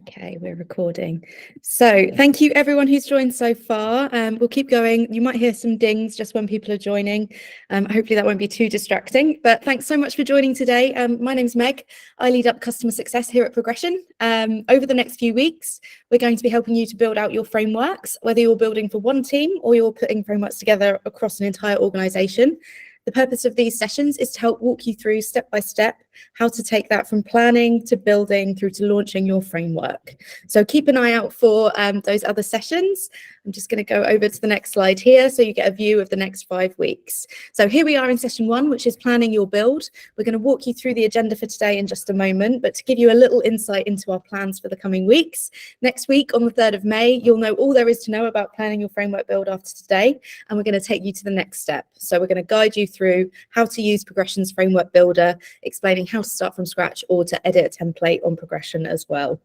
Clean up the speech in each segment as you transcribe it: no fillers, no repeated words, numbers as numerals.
Okay, we're recording. So thank you everyone who's joined so far. We'll keep going. You might hear some dings just when people are joining. Hopefully that won't be too distracting, but thanks so much for joining today. My name's Meg. I lead up customer success here at Progression. Over the next few weeks, we're going to be helping you to build out your frameworks, whether you're building for one team or you're putting frameworks together across an entire organization. The purpose of these sessions is to help walk you through step by step how to take that from planning to building through to launching your framework. So keep an eye out for those other sessions. I'm just going to go over to the next slide here so you get a view of the next 5 weeks. So here we are in session 1, which is planning your build. We're going to walk you through the agenda for today in just a moment, but to give you a little insight into our plans for the coming weeks, next week on the 3rd of May, you'll know all there is to know about planning your framework build after today, and we're going to take you to the next step. So we're going to guide you through how to use Progression's Framework Builder, explaining how to start from scratch or to edit a template on Progression as well.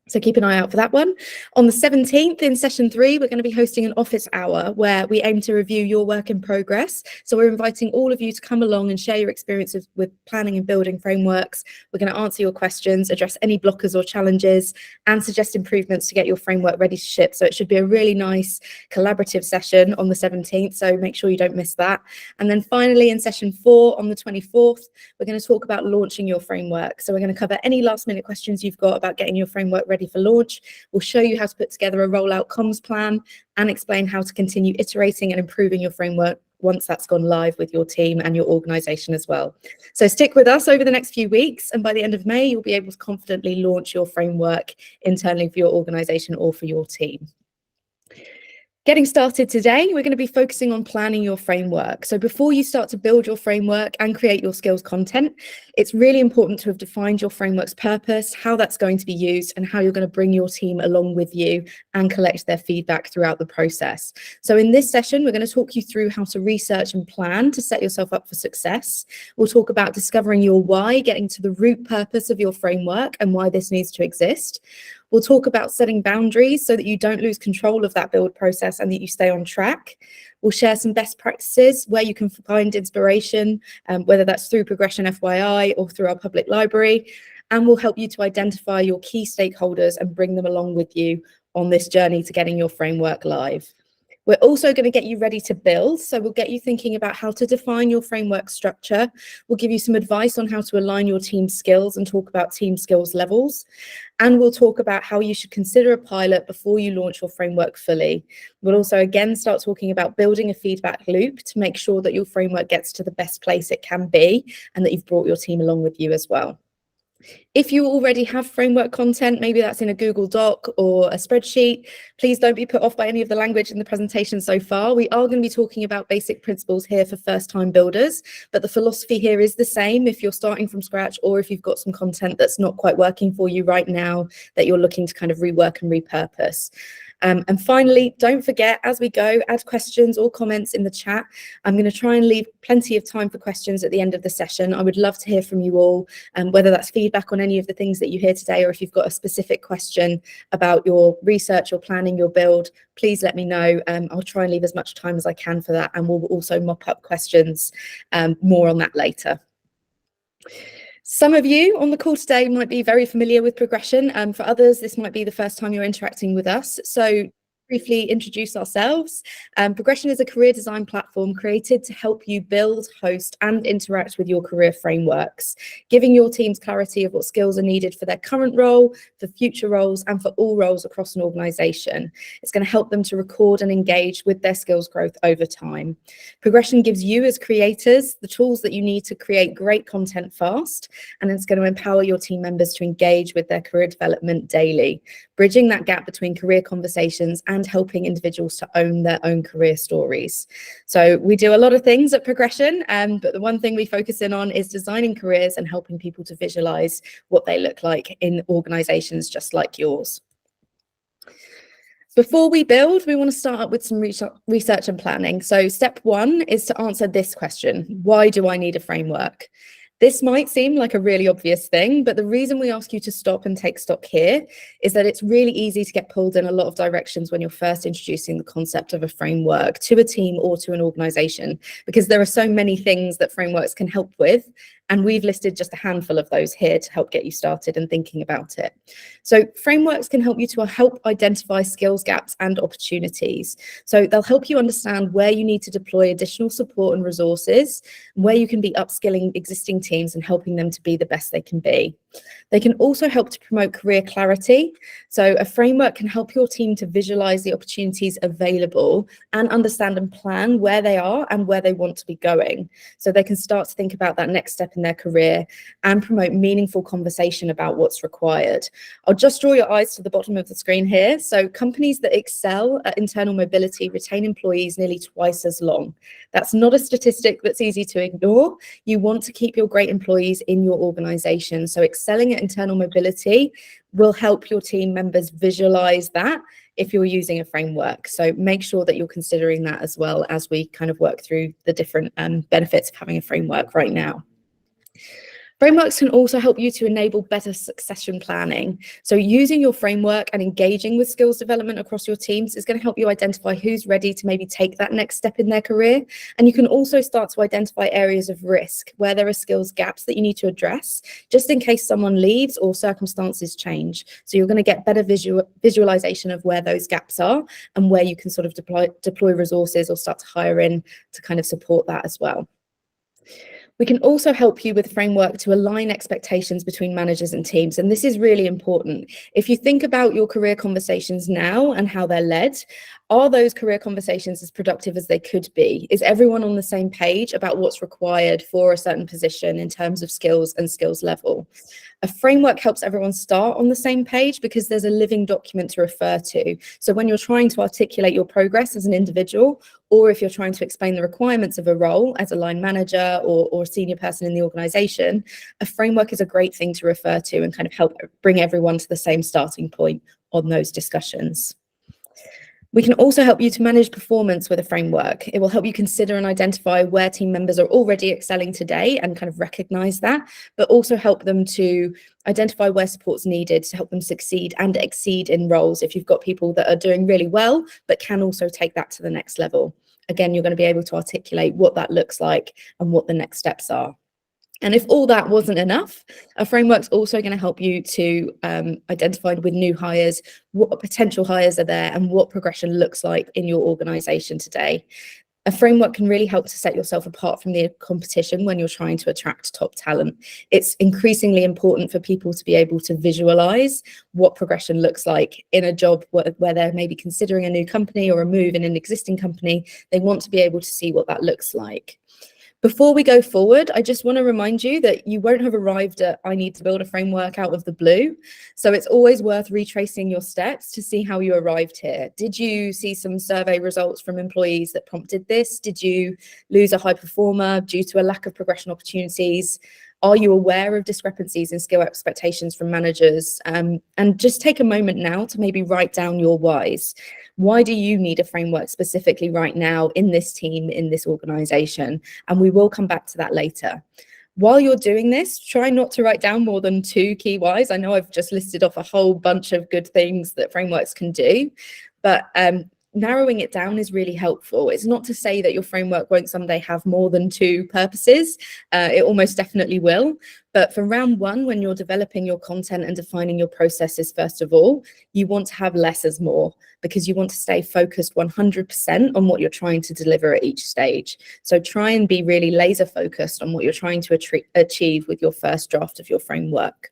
So keep an eye out for that one. On the 17th in session 3, we're going to be hosting an office hour where we aim to review your work in progress. So we're inviting all of you to come along and share your experiences with planning and building frameworks. We're going to answer your questions, address any blockers or challenges, and suggest improvements to get your framework ready to ship. So it should be a really nice collaborative session on the 17th. So make sure you don't miss that. And then finally in session 4 on the 24th, we're going to talk about launching your framework. So we're going to cover any last minute questions you've got about getting your framework ready for launch. We'll show you how to put together a rollout comms plan and explain how to continue iterating and improving your framework once that's gone live with your team and your organization as well. So stick with us over the next few weeks, and by the end of May, you'll be able to confidently launch your framework internally for your organization or for your team. Getting started today, we're going to be focusing on planning your framework. So before you start to build your framework and create your skills content, it's really important to have defined your framework's purpose, how that's going to be used, and how you're going to bring your team along with you and collect their feedback throughout the process. So in this session, we're going to talk you through how to research and plan to set yourself up for success. We'll talk about discovering your why, getting to the root purpose of your framework and why this needs to exist. We'll talk about setting boundaries so that you don't lose control of that build process and that you stay on track. We'll share some best practices where you can find inspiration, whether that's through Progression FYI or through our public library. And we'll help you to identify your key stakeholders and bring them along with you on this journey to getting your framework live. We're also going to get you ready to build. So we'll get you thinking about how to define your framework structure. We'll give you some advice on how to align your team skills and talk about team skills levels. And we'll talk about how you should consider a pilot before you launch your framework fully. We'll also again start talking about building a feedback loop to make sure that your framework gets to the best place it can be and that you've brought your team along with you as well. If you already have framework content, maybe that's in a Google Doc or a spreadsheet, please don't be put off by any of the language in the presentation so far. We are going to be talking about basic principles here for first-time builders, but the philosophy here is the same if you're starting from scratch or if you've got some content that's not quite working for you right now that you're looking to kind of rework and repurpose. And finally, don't forget, as we go, add questions or comments in the chat. I'm going to try and leave plenty of time for questions at the end of the session. I would love to hear from you all, whether that's feedback on any of the things that you hear today, or if you've got a specific question about your research or planning your build, please let me know. I'll try and leave as much time as I can for that, and we'll also mop up questions, more on that later. Some of you on the call today might be very familiar with Progression. For others, this might be the first time you're interacting with us. So briefly introduce ourselves. Progression is a career design platform created to help you build, host, and interact with your career frameworks, giving your teams clarity of what skills are needed for their current role, for future roles, and for all roles across an organization. It's going to help them to record and engage with their skills growth over time. Progression gives you as creators the tools that you need to create great content fast, and it's going to empower your team members to engage with their career development daily, bridging that gap between career conversations and helping individuals to own their own career stories. So we do a lot of things at Progression, but the one thing we focus in on is designing careers and helping people to visualize what they look like in organizations just like yours. Before we build, we want to start up with some research and planning. So step 1 is to answer this question: why do I need a framework? This might seem like a really obvious thing, but the reason we ask you to stop and take stock here is that it's really easy to get pulled in a lot of directions when you're first introducing the concept of a framework to a team or to an organization, because there are so many things that frameworks can help with, And we've listed just a handful of those here to help get you started and thinking about it. So frameworks can help you to help identify skills gaps and opportunities. So they'll help you understand where you need to deploy additional support and resources, where you can be upskilling existing teams and helping them to be the best they can be. They can also help to promote career clarity. So a framework can help your team to visualize the opportunities available and understand and plan where they are and where they want to be going. So they can start to think about that next step in their career and promote meaningful conversation about what's required. I'll just draw your eyes to the bottom of the screen here. So companies that excel at internal mobility retain employees nearly twice as long. That's not a statistic that's easy to ignore. You want to keep your great employees in your organization. So excelling at internal mobility will help your team members visualize that if you're using a framework. So make sure that you're considering that as well as we kind of work through the different benefits of having a framework right now. Frameworks can also help you to enable better succession planning. So using your framework and engaging with skills development across your teams is going to help you identify who's ready to maybe take that next step in their career. And you can also start to identify areas of risk where there are skills gaps that you need to address, just in case someone leaves or circumstances change. So you're going to get better visualization of where those gaps are and where you can sort of deploy resources or start to hire in to kind of support that as well. We can also help you with a framework to align expectations between managers and teams. And this is really important. If you think about your career conversations now and how they're led, are those career conversations as productive as they could be? Is everyone on the same page about what's required for a certain position in terms of skills and skills level? A framework helps everyone start on the same page because there's a living document to refer to. So when you're trying to articulate your progress as an individual, or if you're trying to explain the requirements of a role as a line manager or a senior person in the organization, a framework is a great thing to refer to and kind of help bring everyone to the same starting point on those discussions. We can also help you to manage performance with a framework. It will help you consider and identify where team members are already excelling today and kind of recognize that, but also help them to identify where support's needed to help them succeed and exceed in roles if you've got people that are doing really well, but can also take that to the next level. Again, you're going to be able to articulate what that looks like and what the next steps are. And if all that wasn't enough, a framework's also going to help you to identify with new hires, what potential hires are there and what progression looks like in your organization today. A framework can really help to set yourself apart from the competition when you're trying to attract top talent. It's increasingly important for people to be able to visualize what progression looks like in a job where they're maybe considering a new company or a move in an existing company. They want to be able to see what that looks like. Before we go forward, I just want to remind you that you won't have arrived at I need to build a framework out of the blue. So it's always worth retracing your steps to see how you arrived here. Did you see some survey results from employees that prompted this? Did you lose a high performer due to a lack of progression opportunities? Are you aware of discrepancies in skill expectations from managers? And just take a moment now to maybe write down your whys. Why do you need a framework specifically right now in this team, in this organization? And we will come back to that later. While you're doing this, try not to write down more than 2 key whys. I know I've just listed off a whole bunch of good things that frameworks can do, but narrowing it down is really helpful. It's not to say that your framework won't someday have more than 2 purposes. It almost definitely will. But for round 1, when you're developing your content and defining your processes, first of all, you want to have less as more because you want to stay focused 100% on what you're trying to deliver at each stage. So try and be really laser focused on what you're trying to achieve with your first draft of your framework.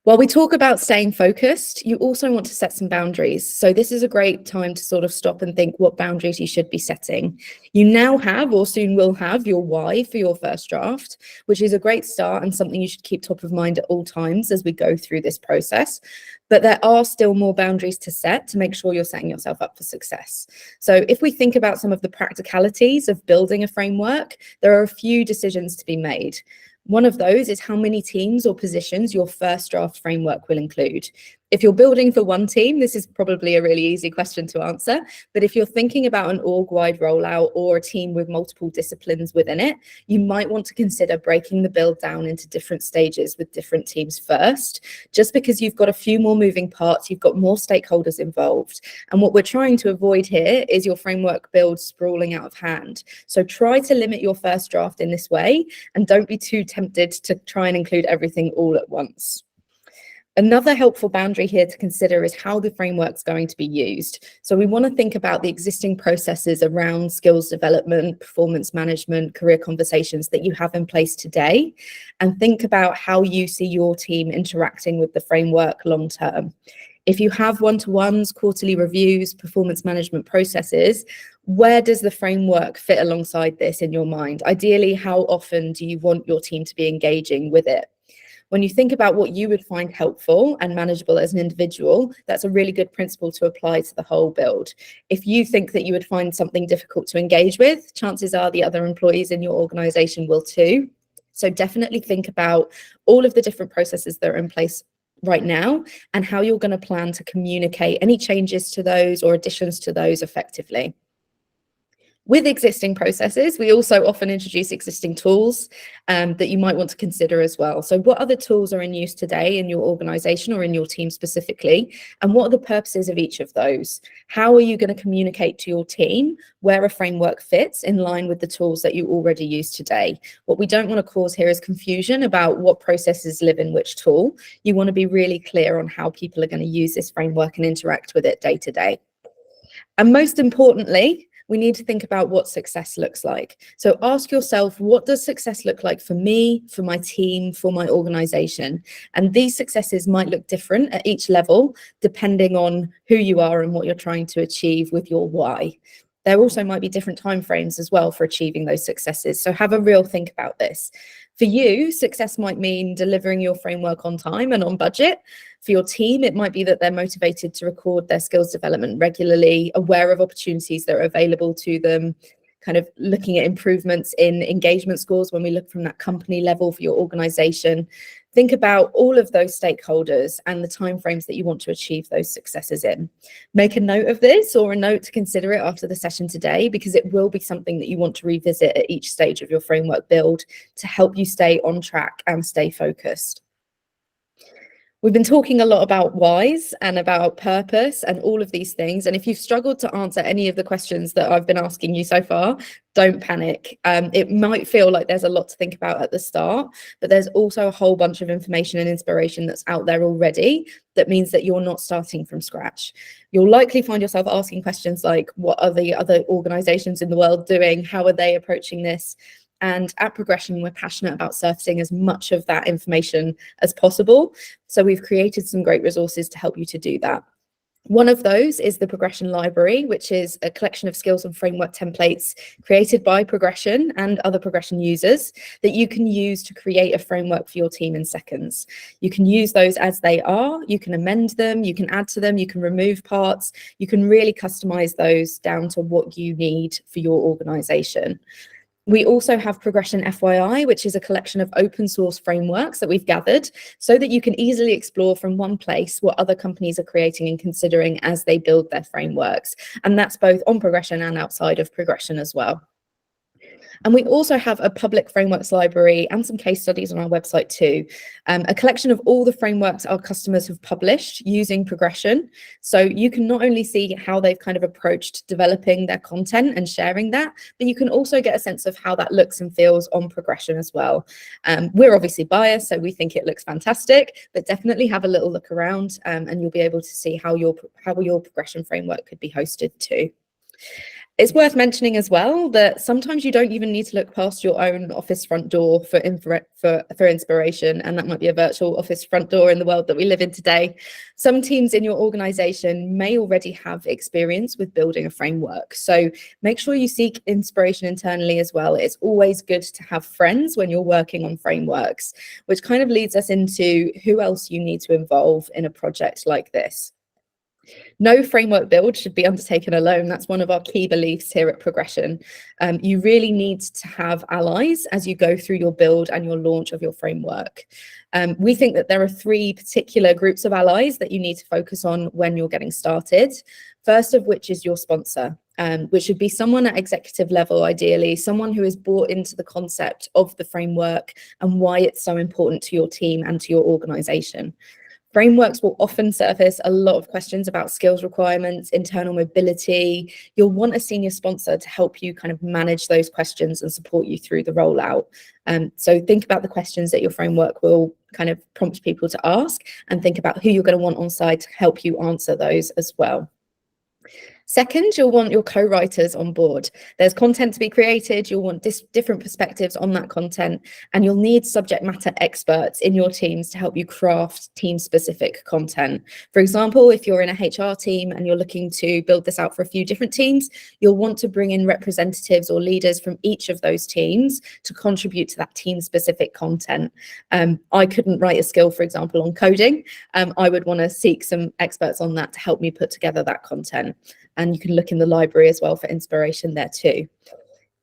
While we talk about staying focused, you also want to set some boundaries. So this is a great time to sort of stop and think what boundaries you should be setting. You now have or soon will have your why for your first draft, which is a great start and something you should keep top of mind at all times as we go through this process. But there are still more boundaries to set to make sure you're setting yourself up for success. So if we think about some of the practicalities of building a framework, there are a few decisions to be made. One of those is how many teams or positions your first draft framework will include. If you're building for one team, this is probably a really easy question to answer. But if you're thinking about an org-wide rollout or a team with multiple disciplines within it, you might want to consider breaking the build down into different stages with different teams first, just because you've got a few more moving parts, you've got more stakeholders involved. And what we're trying to avoid here is your framework build sprawling out of hand. So try to limit your first draft in this way, and don't be too tempted to try and include everything all at once. Another helpful boundary here to consider is how the framework's going to be used. So we want to think about the existing processes around skills development, performance management, career conversations that you have in place today, and think about how you see your team interacting with the framework long term. If you have one-to-ones, quarterly reviews, performance management processes, where does the framework fit alongside this in your mind? Ideally, how often do you want your team to be engaging with it? When you think about what you would find helpful and manageable as an individual, that's a really good principle to apply to the whole build. If you think that you would find something difficult to engage with, chances are the other employees in your organization will too. So definitely think about all of the different processes that are in place right now and how you're going to plan to communicate any changes to those or additions to those effectively. With existing processes, we also often introduce existing tools that you might want to consider as well. So what other tools are in use today in your organization or in your team specifically? And what are the purposes of each of those? How are you going to communicate to your team where a framework fits in line with the tools that you already use today? What we don't want to cause here is confusion about what processes live in which tool. You want to be really clear on how people are going to use this framework and interact with it day to day. And most importantly, we need to think about what success looks like. So ask yourself, what does success look like for me, for my team, for my organization? And these successes might look different at each level, depending on who you are and what you're trying to achieve with your why. There also might be different timeframes as well for achieving those successes. So have a real think about this. For you, success might mean delivering your framework on time and on budget. For your team, it might be that they're motivated to record their skills development regularly, aware of opportunities that are available to them, kind of looking at improvements in engagement scores when we look from that company level for your organization. Think about all of those stakeholders and the timeframes that you want to achieve those successes in. Make a note of this or a note to consider it after the session today, because it will be something that you want to revisit at each stage of your framework build to help you stay on track and stay focused. We've been talking a lot about whys and about purpose and all of these things. And if you've struggled to answer any of the questions that I've been asking you so far, don't panic. It might feel like there's a lot to think about at the start, but there's also a whole bunch of information and inspiration that's out there already. That means that you're not starting from scratch. You'll likely find yourself asking questions like, what are the other organizations in the world doing? How are they approaching this? And at Progression, we're passionate about surfacing as much of that information as possible. So we've created some great resources to help you to do that. One of those is the Progression Library, which is a collection of skills and framework templates created by Progression and other Progression users that you can use to create a framework for your team in seconds. You can use those as they are, you can amend them, you can add to them, you can remove parts, you can really customize those down to what you need for your organization. We also have Progression FYI, which is a collection of open source frameworks that we've gathered so that you can easily explore from one place what other companies are creating and considering as they build their frameworks. And that's both on Progression and outside of Progression as well. And we also have a public frameworks library and some case studies on our website too. A collection of all the frameworks our customers have published using Progression. So you can not only see how they've kind of approached developing their content and sharing that, but you can also get a sense of how that looks and feels on Progression as well. We're obviously biased, so we think it looks fantastic, but definitely have a little look around and you'll be able to see how your Progression framework could be hosted too. It's worth mentioning as well that sometimes you don't even need to look past your own office front door for inspiration, and that might be a virtual office front door in the world that we live in today. Some teams in your organization may already have experience with building a framework, so make sure you seek inspiration internally as well. It's always good to have friends when you're working on frameworks, which kind of leads us into who else you need to involve in a project like this. No framework build should be undertaken alone. That's one of our key beliefs here at Progression. You really need to have allies as you go through your build and your launch of your framework. We think that there are 3 particular groups of allies that you need to focus on when you're getting started. First of which is your sponsor, which should be someone at executive level, ideally, someone who is bought into the concept of the framework and why it's so important to your team and to your organization. Frameworks will often surface a lot of questions about skills requirements, internal mobility. You'll want a senior sponsor to help you kind of manage those questions and support you through the rollout. So think about the questions that your framework will kind of prompt people to ask, and think about who you're going to want on side to help you answer those as well. Second, you'll want your co-writers on board. There's content to be created, you'll want different perspectives on that content, and you'll need subject matter experts in your teams to help you craft team-specific content. For example, if you're in a HR team and you're looking to build this out for a few different teams, you'll want to bring in representatives or leaders from each of those teams to contribute to that team-specific content. I couldn't write a skill, for example, on coding. I would want to seek some experts on that to help me put together that content. And you can look in the library as well for inspiration there too.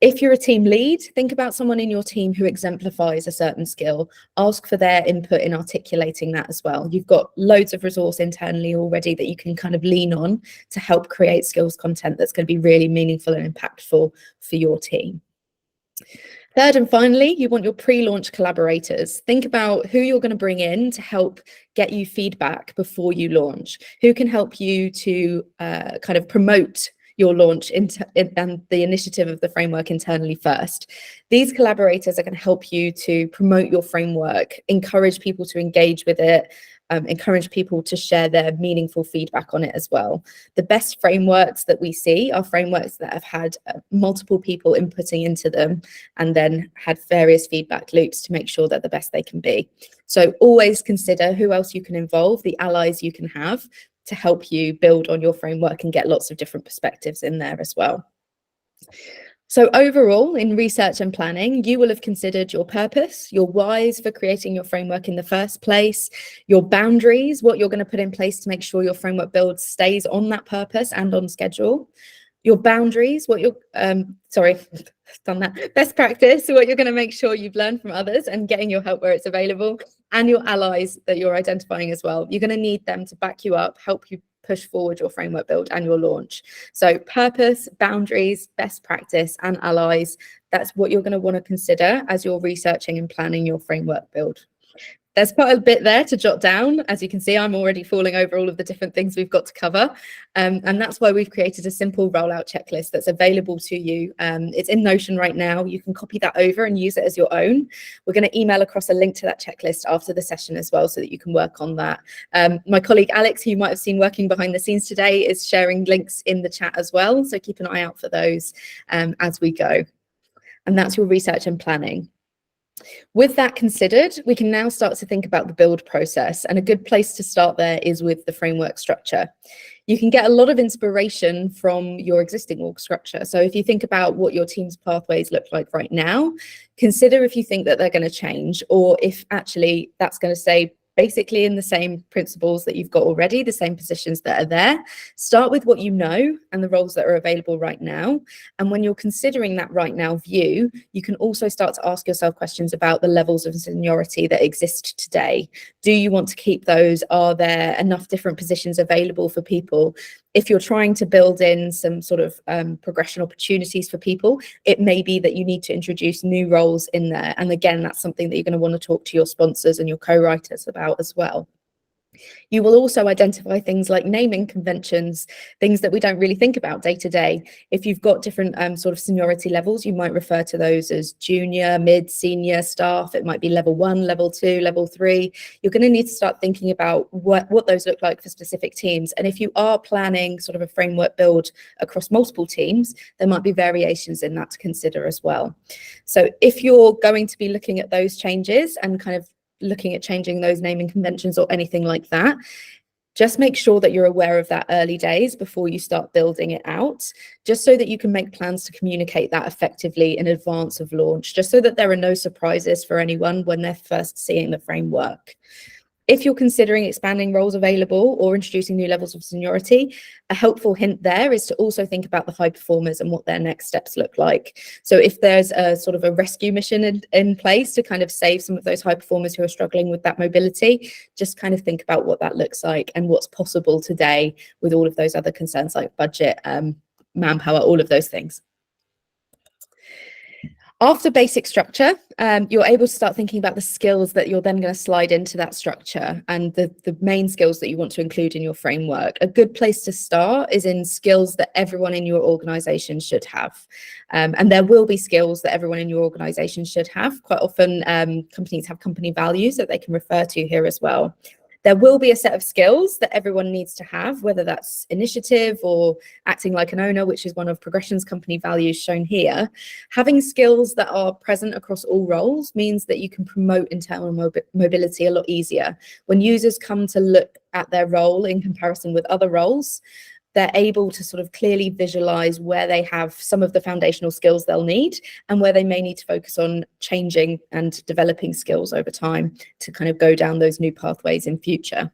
If you're a team lead, think about someone in your team who exemplifies a certain skill. Ask for their input in articulating that as well. You've got loads of resource internally already that you can kind of lean on to help create skills content that's going to be really meaningful and impactful for your team. Third and finally, you want your pre-launch collaborators. Think about who you're going to bring in to help get you feedback before you launch. Who can help you to kind of promote your launch and the initiative of the framework internally first. These collaborators are going to help you to promote your framework, encourage people to engage with it, encourage people to share their meaningful feedback on it as well. The best frameworks that we see are frameworks that have had multiple people inputting into them and then had various feedback loops to make sure they're the best they can be. So always consider who else you can involve, the allies you can have to help you build on your framework and get lots of different perspectives in there as well. So overall, in research and planning, you will have considered your purpose, your whys for creating your framework in the first place, your boundaries, what you're going to put in place to make sure your framework build stays on that purpose and on schedule, your boundaries, what you're, best practice, what you're going to make sure you've learned from others and getting your help where it's available, and your allies that you're identifying as well. You're going to need them to back you up, help you push forward your framework build and your launch. So purpose, boundaries, best practice, and allies, that's what you're going to want to consider as you're researching and planning your framework build. There's quite a bit there to jot down. As you can see, I'm already falling over all of the different things we've got to cover. And that's why we've created a simple rollout checklist that's available to you. It's in Notion right now. You can copy that over and use it as your own. We're going to email across a link to that checklist after the session as well so that you can work on that. My colleague Alex, who you might have seen working behind the scenes today, is sharing links in the chat as well. So keep an eye out for those as we go. And that's your research and planning. With that considered, we can now start to think about the build process, and a good place to start there is with the framework structure. You can get a lot of inspiration from your existing org structure. So if you think about what your team's pathways look like right now, consider if you think that they're going to change, or if actually that's going to stay basically in the same principles that you've got already, the same positions that are there. Start with what you know and the roles that are available right now. And when you're considering that right now view, you can also start to ask yourself questions about the levels of seniority that exist today. Do you want to keep those? Are there enough different positions available for people? If you're trying to build in some sort of progression opportunities for people, it may be that you need to introduce new roles in there. And again, that's something that you're going to want to talk to your sponsors and your co-writers about as well. You will also identify things like naming conventions, things that we don't really think about day to day. If you've got different sort of seniority levels, you might refer to those as junior, mid, senior staff. It might be level 1, level 2, level 3. You're going to need to start thinking about what those look like for specific teams. And if you are planning sort of a framework build across multiple teams, there might be variations in that to consider as well. So if you're going to be looking at those changes and kind of looking at changing those naming conventions or anything like that, just make sure that you're aware of that early days before you start building it out, just so that you can make plans to communicate that effectively in advance of launch, just so that there are no surprises for anyone when they're first seeing the framework. If you're considering expanding roles available or introducing new levels of seniority, a helpful hint there is to also think about the high performers and what their next steps look like. So if there's a sort of a rescue mission in place to kind of save some of those high performers who are struggling with that mobility, just kind of think about what that looks like and what's possible today with all of those other concerns like budget, manpower, all of those things. After basic structure, you're able to start thinking about the skills that you're then going to slide into that structure and the main skills that you want to include in your framework. A good place to start is in skills that everyone in your organization should have. And there will be skills that everyone in your organization should have. Quite often, companies have company values that they can refer to here as well. There will be a set of skills that everyone needs to have, whether that's initiative or acting like an owner, which is one of Progression's company values shown here. Having skills that are present across all roles means that you can promote internal mobility a lot easier. When users come to look at their role in comparison with other roles, they're able to sort of clearly visualize where they have some of the foundational skills they'll need and where they may need to focus on changing and developing skills over time to kind of go down those new pathways in future.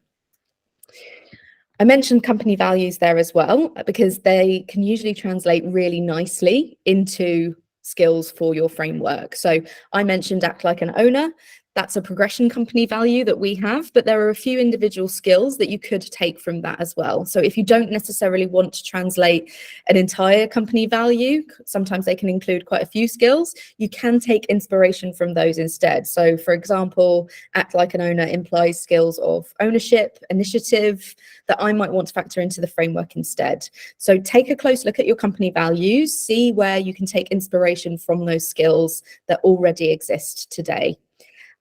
I mentioned company values there as well, because they can usually translate really nicely into skills for your framework. So I mentioned act like an owner. That's a Progression company value that we have, but there are a few individual skills that you could take from that as well. So if you don't necessarily want to translate an entire company value, sometimes they can include quite a few skills, you can take inspiration from those instead. So for example, act like an owner implies skills of ownership, initiative that I might want to factor into the framework instead. So take a close look at your company values, see where you can take inspiration from those skills that already exist today.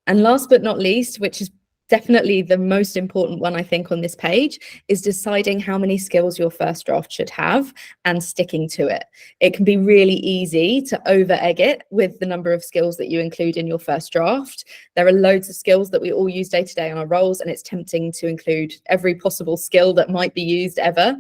And last but not least, which is definitely the most important one, I think, on this page, is deciding how many skills your first draft should have and sticking to it. It can be really easy to over-egg it with the number of skills that you include in your first draft. There are loads of skills that we all use day to day on our roles, and it's tempting to include every possible skill that might be used ever.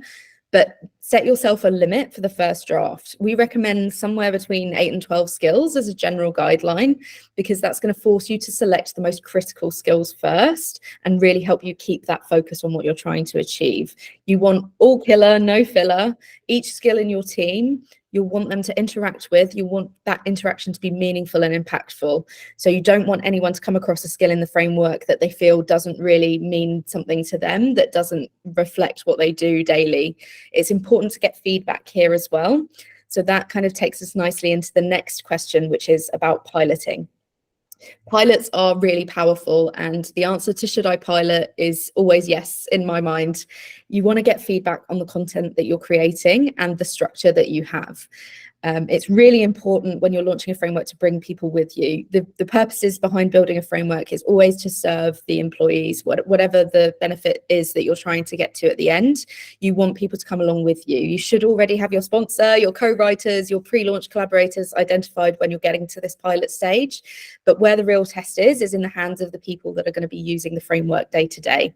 But set yourself a limit for the first draft. We recommend somewhere between 8 and 12 skills as a general guideline, because that's going to force you to select the most critical skills first and really help you keep that focus on what you're trying to achieve. You want all killer, no filler. Each skill in your team, you'll want them to interact with, you want that interaction to be meaningful and impactful. So you don't want anyone to come across a skill in the framework that they feel doesn't really mean something to them, that doesn't reflect what they do daily. It's important to get feedback here as well. So that kind of takes us nicely into the next question, which is about piloting. Pilots are really powerful, and the answer to should I pilot is always yes in my mind. You want to get feedback on the content that you're creating and the structure that you have. It's really important when you're launching a framework to bring people with you. The purposes behind building a framework is always to serve the employees, whatever the benefit is that you're trying to get to at the end. You want people to come along with you. You should already have your sponsor, your co-writers, your pre-launch collaborators identified when you're getting to this pilot stage. But where the real test is in the hands of the people that are going to be using the framework day to day.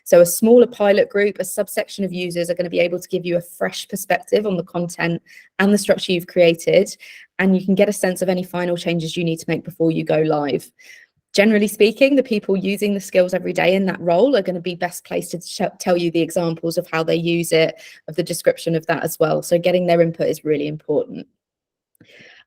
So a smaller pilot group, a subsection of users are going to be able to give you a fresh perspective on the content and the structure you've created, and you can get a sense of any final changes you need to make before you go live. Generally speaking, the people using the skills every day in that role are going to be best placed to tell you the examples of how they use it, of the description of that as well. So getting their input is really important.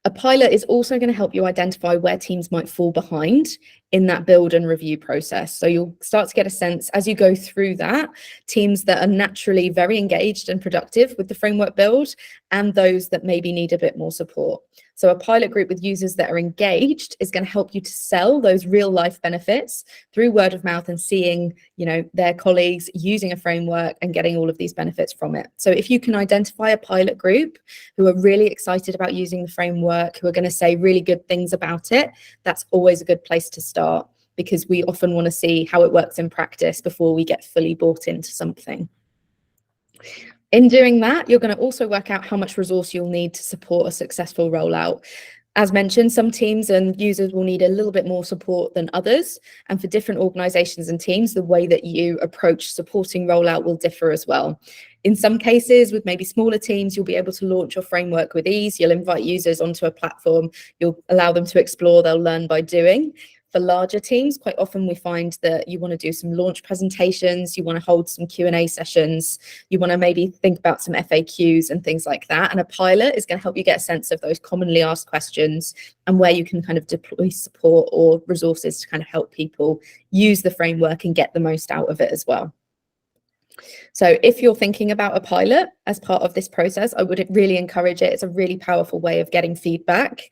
A pilot is also going to help you identify where teams might fall behind in that build and review process. So you'll start to get a sense as you go through that, teams that are naturally very engaged and productive with the framework build and those that maybe need a bit more support. So a pilot group with users that are engaged is going to help you to sell those real life benefits through word of mouth and seeing, their colleagues using a framework and getting all of these benefits from it. So if you can identify a pilot group who are really excited about using the framework, who are going to say really good things about it, that's always a good place to start, because we often want to see how it works in practice before we get fully bought into something. In doing that, you're going to also work out how much resource you'll need to support a successful rollout. As mentioned, some teams and users will need a little bit more support than others. And for different organizations and teams, the way that you approach supporting rollout will differ as well. In some cases, with maybe smaller teams, you'll be able to launch your framework with ease. You'll invite users onto a platform. You'll allow them to explore. They'll learn by doing. for larger teams, quite often we find that you want to do some launch presentations, you want to hold some Q&A sessions, you want to maybe think about some FAQs and things like that. And a pilot is going to help you get a sense of those commonly asked questions and where you can kind of deploy support or resources to kind of help people use the framework and get the most out of it as well. So if you're thinking about a pilot as part of this process, I would really encourage it. It's a really powerful way of getting feedback.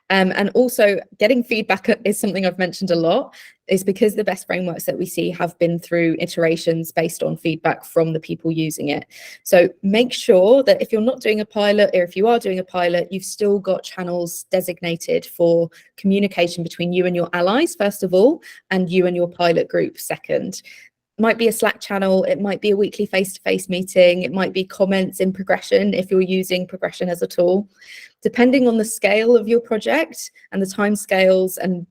And also getting feedback is something I've mentioned a lot, is because the best frameworks that we see have been through iterations based on feedback from the people using it. So make sure that if you're not doing a pilot, or if you are doing a pilot, you've still got channels designated for communication between you and your allies, first of all, and you and your pilot group second. Might be a Slack channel, it might be a weekly face-to-face meeting, it might be comments in Progression if you're using Progression as a tool. Depending on the scale of your project and the time scales and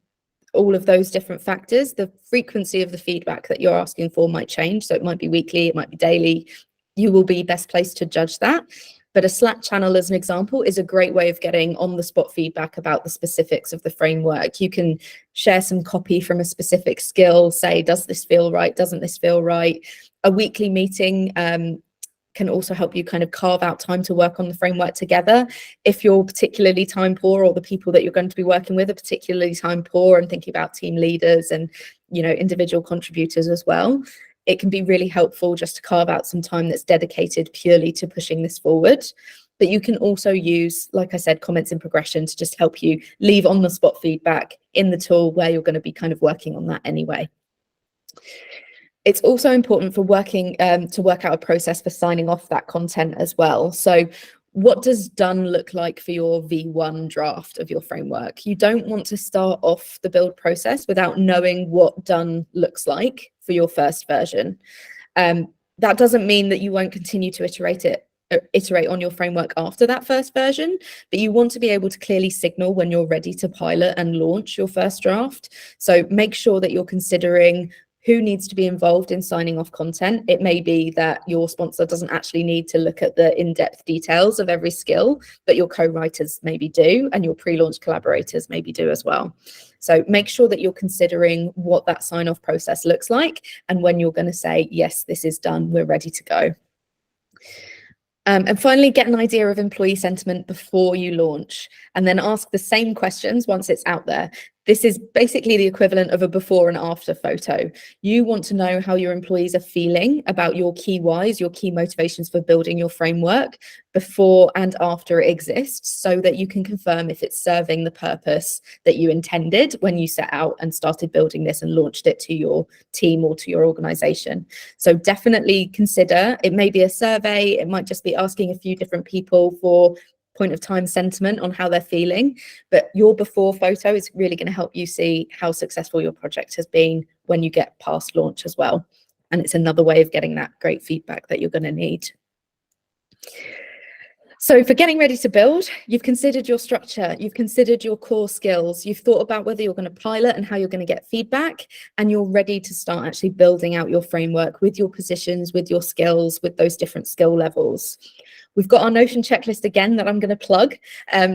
all of those different factors, the frequency of the feedback that you're asking for might change. So it might be weekly, it might be daily. You will be best placed to judge that. But a Slack channel, as an example, is a great way of getting on-the-spot feedback about the specifics of the framework. You can share some copy from a specific skill, say, does this feel right? Doesn't this feel right? A weekly meeting can also help you kind of carve out time to work on the framework together. If you're particularly time poor, or the people that you're going to be working with are particularly time poor, and thinking about team leaders and, you know, individual contributors as well, it can be really helpful just to carve out some time that's dedicated purely to pushing this forward. But you can also use, like I said, comments in Progression to just help you leave on the spot feedback in the tool where you're going to be kind of working on that anyway. It's also important for working to work out a process for signing off that content as well. So what does done look like for your V1 draft of your framework? You don't want to start off the build process without knowing what done looks like for your first version. That doesn't mean that you won't continue to iterate on your framework after that first version, but you want to be able to clearly signal when you're ready to pilot and launch your first draft. So make sure that you're considering who needs to be involved in signing off content. It may be that your sponsor doesn't actually need to look at the in-depth details of every skill, but your co-writers maybe do, and your pre-launch collaborators maybe do as well. So make sure that you're considering what that sign-off process looks like and when you're going to say, yes, this is done, we're ready to go. And finally, get an idea of employee sentiment before you launch, and then ask the same questions once it's out there. This is basically the equivalent of a before and after photo. You want to know how your employees are feeling about your key whys, your key motivations for building your framework before and after it exists, so that you can confirm if it's serving the purpose that you intended when you set out and started building this and launched it to your team or to your organization. So definitely consider, it may be a survey, it might just be asking a few different people for point of time sentiment on how they're feeling, but your before photo is really going to help you see how successful your project has been when you get past launch as well. And it's another way of getting that great feedback that you're going to need. So for getting ready to build, you've considered your structure, you've considered your core skills, you've thought about whether you're going to pilot and how you're going to get feedback, and you're ready to start actually building out your framework with your positions, with your skills, with those different skill levels. We've got our Notion checklist again that I'm going to plug,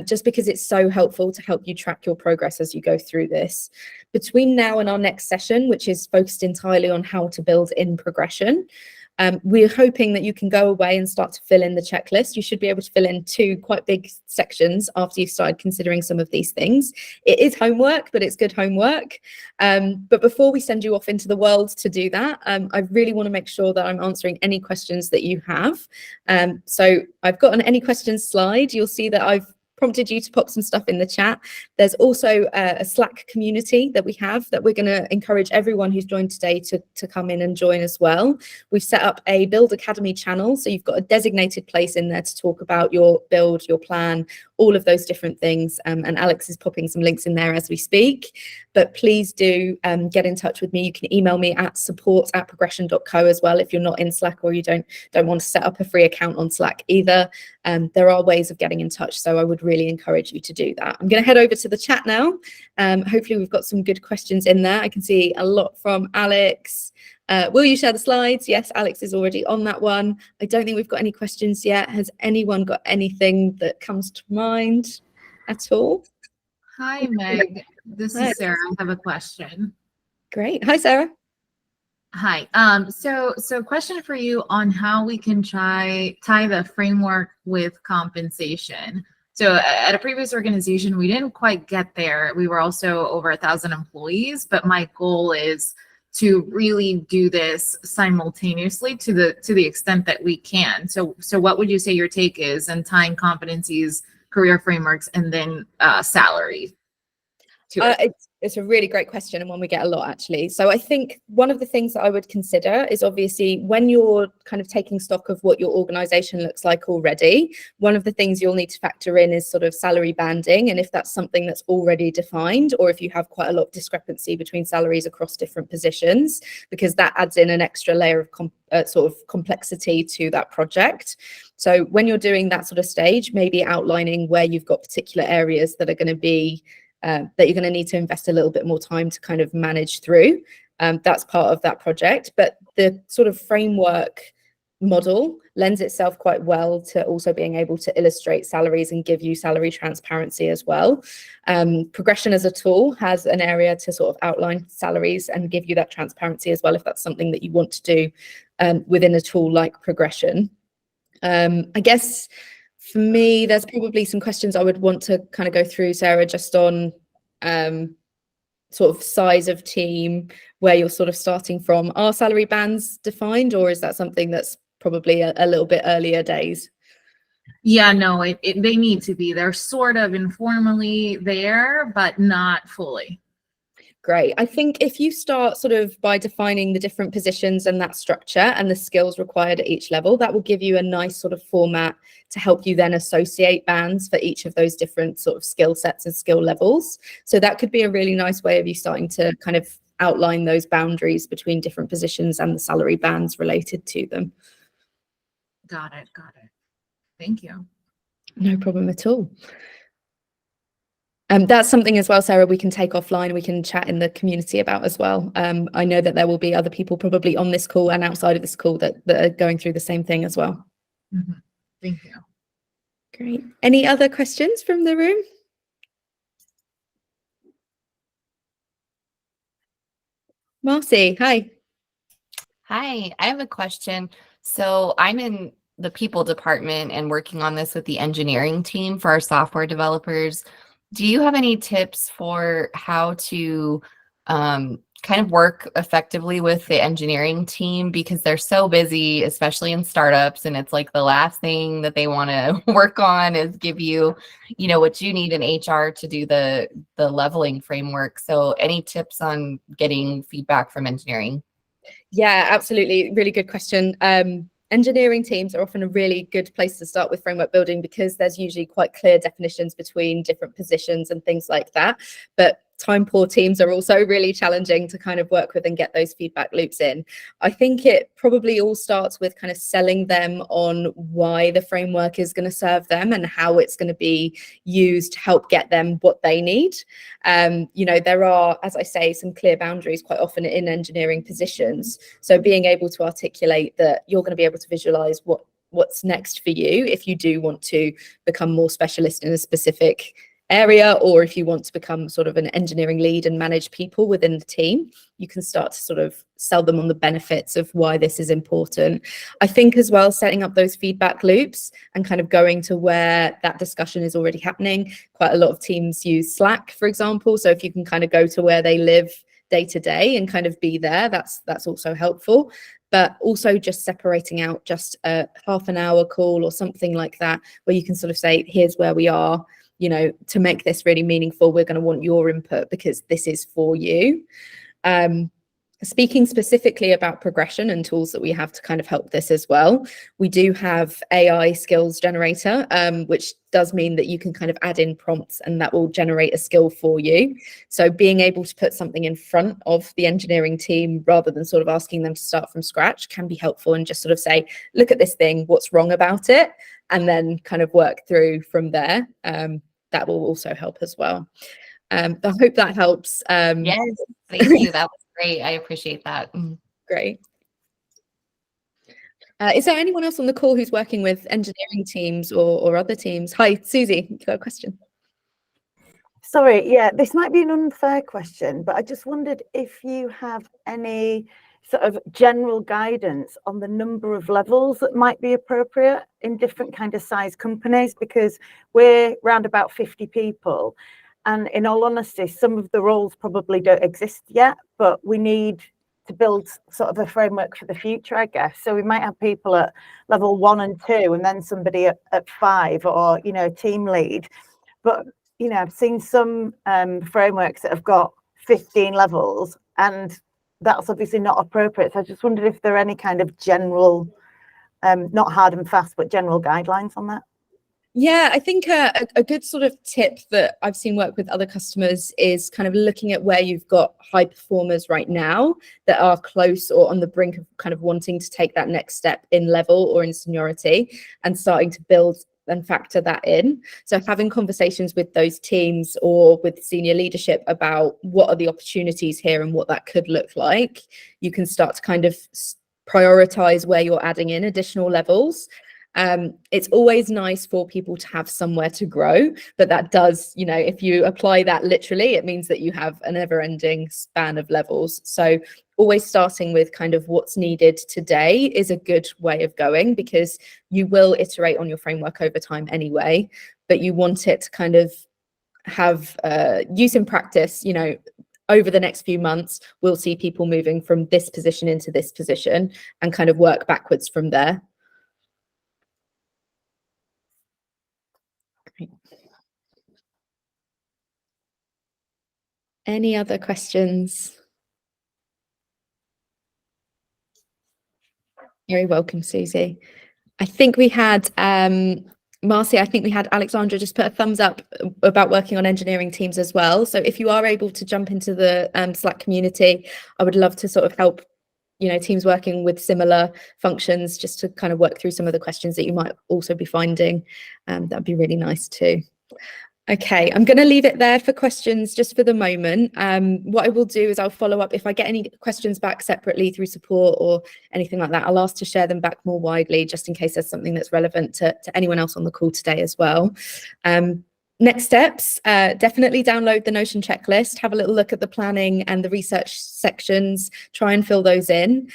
just because it's so helpful to help you track your progress as you go through this. Between now and our next session, which is focused entirely on how to build in Progression, we're hoping that you can go away and start to fill in the checklist. You should be able to fill in 2 quite big sections after you've started considering some of these things. It is homework, but it's good homework. But before we send you off into the world to do that, I really want to make sure that I'm answering any questions that you have. So I've got an any questions slide. You'll see that I've prompted you to pop some stuff in the chat. There's also a Slack community that we have that we're going to encourage everyone who's joined today to come in and join as well. We've set up a Build Academy channel, so you've got a designated place in there to talk about your build, your plan, all of those different things. And Alex is popping some links in there as we speak. But please do get in touch with me. You can email me at support@progression.co as well if you're not in Slack or you don't want to set up a free account on Slack either. There are ways of getting in touch, so I would really encourage you to do that. I'm going to head over to the chat now. Hopefully we've got some good questions in there. I can see a lot from Alex. Will you share the slides? Yes, Alex is already on that one. I don't think we've got any questions yet. Has anyone got anything that comes to mind at all? Hi, Meg. This Hi. is Sarah. I have a question. Great. Hi, Sarah. Hi. So question for you on how we can tie the framework with compensation. So at a previous organization, we didn't quite get there. We were also over 1,000 employees, but my goal is to really do this simultaneously to the extent that we can. So what would you say your take is in tying competencies, career frameworks, and then salary to it? It's a really great question and one we get a lot, actually. So I think one of the things that I would consider is obviously when you're kind of taking stock of what your organization looks like already, one of the things you'll need to factor in is sort of salary banding, and if that's something that's already defined, or if you have quite a lot of discrepancy between salaries across different positions, because that adds in an extra layer of sort of complexity to that project. So when you're doing that sort of stage, maybe outlining where you've got particular areas that are going to be that you're going to need to invest a little bit more time to kind of manage through. That's part of that project. But the sort of framework model lends itself quite well to also being able to illustrate salaries and give you salary transparency as well. Progression as a tool has an area to sort of outline salaries and give you that transparency as well, if that's something that you want to do within a tool like Progression. I guess for me, there's probably some questions I would want to kind of go through, Sarah, just on sort of size of team, where you're sort of starting from. Are salary bands defined, or is that something that's probably a little bit earlier days? Yeah, no, they need to be. They're sort of informally there, but not fully. Great. I think if you start sort of by defining the different positions and that structure and the skills required at each level, that will give you a nice sort of format to help you then associate bands for each of those different sort of skill sets and skill levels. So that could be a really nice way of you starting to kind of outline those boundaries between different positions and the salary bands related to them. Got it. Thank you. No problem at all. That's something as well, Sarah, we can take offline, we can chat in the community about as well. I know that there will be other people probably on this call and outside of this call that are going through the same thing as well. Mm-hmm. Thank you. Great. Any other questions from the room? Marcy, hi. Hi, I have a question. So I'm in the people department and working on this with the engineering team for our software developers. Do you have any tips for how to kind of work effectively with the engineering team? Because they're so busy, especially in startups, and it's like the last thing that they want to work on is give you, what you need in HR to do the leveling framework. So any tips on getting feedback from engineering? Yeah, absolutely. Really good question. Engineering teams are often a really good place to start with framework building because there's usually quite clear definitions between different positions and things like that. But time poor teams are also really challenging to kind of work with and get those feedback loops in. I think it probably all starts with kind of selling them on why the framework is going to serve them and how it's going to be used to help get them what they need. There are, as I say, some clear boundaries quite often in engineering positions. So being able to articulate that you're going to be able to visualize what's next for you if you do want to become more specialist in a specific area, or if you want to become sort of an engineering lead and manage people within the team, you can start to sort of sell them on the benefits of why this is important. I think as well, setting up those feedback loops and kind of going to where that discussion is already happening. Quite a lot of teams use Slack, for example. So if you can kind of go to where they live day to day and kind of be there, that's also helpful. But also just separating out just a half an hour call or something like that, where you can sort of say, here's where we are. To make this really meaningful, we're going to want your input because this is for you. Speaking specifically about progression and tools that we have to kind of help this as well, we do have AI skills generator, which does mean that you can kind of add in prompts and that will generate a skill for you. So being able to put something in front of the engineering team rather than sort of asking them to start from scratch can be helpful, and just sort of say, look at this thing, what's wrong about it? And then kind of work through from there. That will also help as well. I hope that helps. Yes, thank you. That was great. I appreciate that. Great. Is there anyone else on the call who's working with engineering teams or other teams? Hi, Susie, you got a question? Sorry, yeah, this might be an unfair question, but I just wondered if you have any sort of general guidance on the number of levels that might be appropriate in different kind of size companies, because we're around about 50 people. And in all honesty, some of the roles probably don't exist yet, but we need to build sort of a framework for the future, I guess. So we might have people at level 1 and 2, and then somebody at 5, or, you know, a team lead. But, you know, I've seen some frameworks that have got 15 levels, and that's obviously not appropriate. So I just wondered if there are any kind of general, not hard and fast, but general guidelines on that. Yeah, I think a good sort of tip that I've seen work with other customers is kind of looking at where you've got high performers right now that are close or on the brink of kind of wanting to take that next step in level or in seniority, and starting to build and factor that in. So having conversations with those teams or with senior leadership about what are the opportunities here and what that could look like, you can start to kind of prioritize where you're adding in additional levels. It's always nice for people to have somewhere to grow, but that does, you know, if you apply that literally, it means that you have a never-ending span of levels. So always starting with kind of what's needed today is a good way of going, because you will iterate on your framework over time anyway, but you want it to kind of have use in practice. You know, over the next few months, we'll see people moving from this position into this position and kind of work backwards from there. Any other questions? Very welcome, Susie. I think we had Marcy, I think we had Alexandra just put a thumbs up about working on engineering teams as well. So if you are able to jump into the Slack community, I would love to sort of help, you know, teams working with similar functions, just to kind of work through some of the questions that you might also be finding. That'd be really nice too. Okay, I'm going to leave it there for questions just for the moment. What I will do is I'll follow up if I get any questions back separately through support or anything like that. I'll ask to share them back more widely, just in case there's something that's relevant to anyone else on the call today as well. Next steps, definitely download the Notion checklist, have a little look at the planning and the research sections, try and fill those in.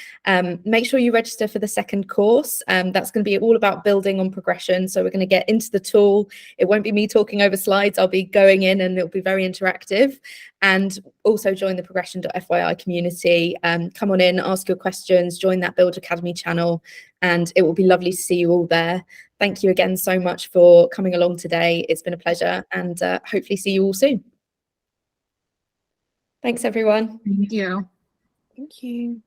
Make sure you register for the second course. That's going to be all about building on progression. So we're going to get into the tool. It won't be me talking over slides. I'll be going in and it'll be very interactive. And also join the progression.fyi community. Come on in, ask your questions, join that Build Academy channel, and it will be lovely to see you all there. Thank you again so much for coming along today. It's been a pleasure, and hopefully see you all soon. Thanks, everyone. Thank you. Thank you.